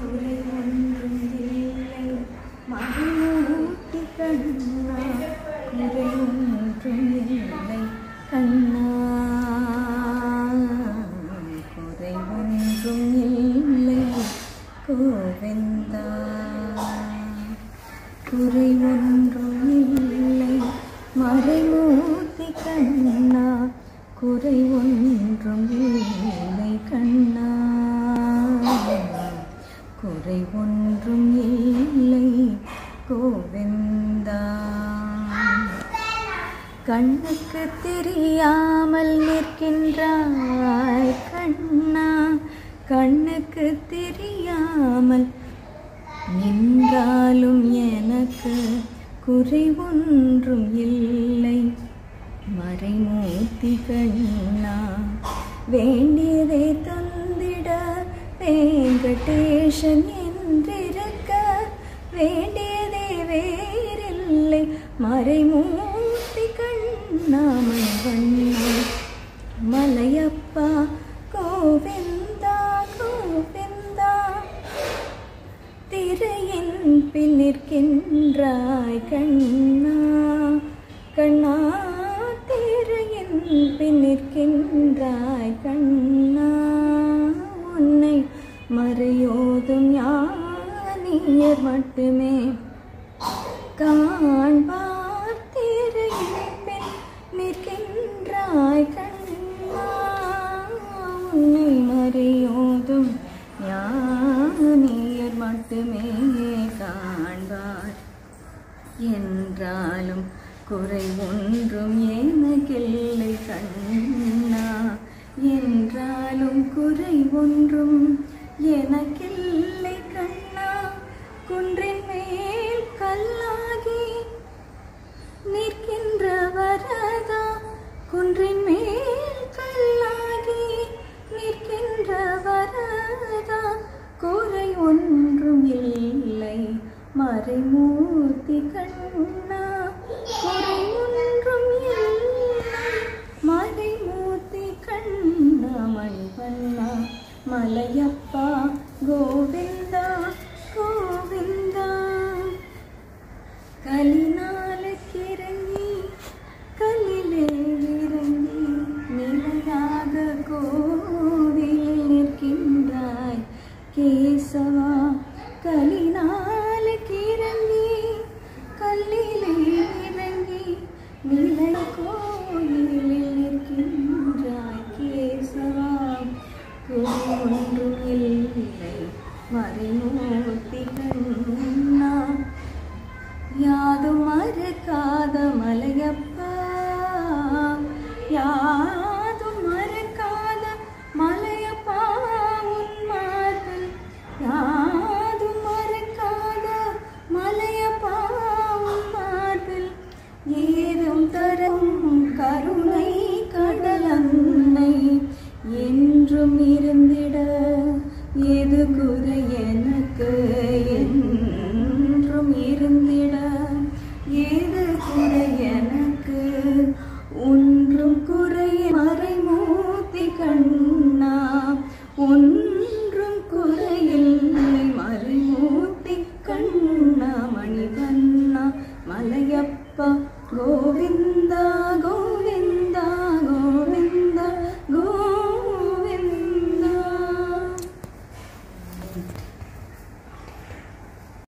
குறை ஒன்றும் இல்லை மகிழ்ச்சி கண்ணா குறை ஒன்றும் இல்லை கண்ணா குறை ஒன்றும் இல்லை கோவிந்தா குறை ஒன்றும் இல்லை மறைமூர்த்தி கண்ணா குறை ஒன்றும் இல்லை கண்ணா குறை ஒன்றும் இல்லை கோவிந்தா கண்ணுக்கு தெரியாமல் நிற்கின்றாய் கண்ணா கண்ணுக்கு தெரியாமல் நின்றாலும் எனக்கு குறை ஒன்றும் இல்லை மறைமூர்த்தி கண்ணா வேண்டியதை தந்திட வெங்கடேசன் என்றிருக்க வேண்டியதே வேறில்லை மறைமூர்த்தி கண்ணா மணிவண்ணா மலையப்பா கோவிந்தா கோவிந்தா திரையின் பின் நிற்கின்றாய் கண்ணா கண்ணா திரையின் பின் நிற்கின்றாய் கண்ணா உன்னை மறையோதும் ஞானியர் மட்டுமே காண்பார் திரையின் பின் நிற்கின்றாய் கண்ணா உன்னை மறையோதும் ஞானியர் மட்டுமே காண்பார் என்றாலும் குறை ஒன்றும் எனக்கில்லை கண்ணா என்றாலும் குறை ஒன்றும் எனக்கில்லை கண்ணா குன்றின் மேல் கல்லாகி நிற்கின்ற வரதா குன்றின் மேல் கல்லாகி நிற்கின்ற வரதா குறை ஒன்றும் இல்லை மறைமூர்த்தி கண்ணா குறை ஒன்றும் இல்லை மறைமூர்த்தி கண்ணா மணிவண்ணா மலையப்பா கோவிந்தா கோவிந்தா கலினாலுக்கிறங்கி கல்லிலே இறங்கி நிலையாக கோவிலில் நிற்கின்றாய் கேசவா கலினாலுக்கிறங்கி கல்லிலே இறங்கி நிலை கோயிலில் நிற்கின்றாய் கேசவா குறை ஒன்றும் இல்லை மறைமூர்த்தி கண்ணா யாதும் மறக்காத மலையப்பா யாதும் மறக்காத மலையப்பா உன் மார்பில் யாதும் மறக்காத மலையப்பா உன் மார்பில் ஏதும் தரும் கருணை கடலன்னை என்றும் இருந்திட எது குறை எனக்கு என்றும் இருந்திட ஏது குறை எனக்கு ஒன்றும் குறை மறைமூர்த்தி கண்ணா ஒன்றும் குறையில்லை மறைமூர்த்தி கண்ணா மணிவண்ணா மலையப்பா கோவிந்தா கோவிந்தா கோவிந்தா கோவிந்தா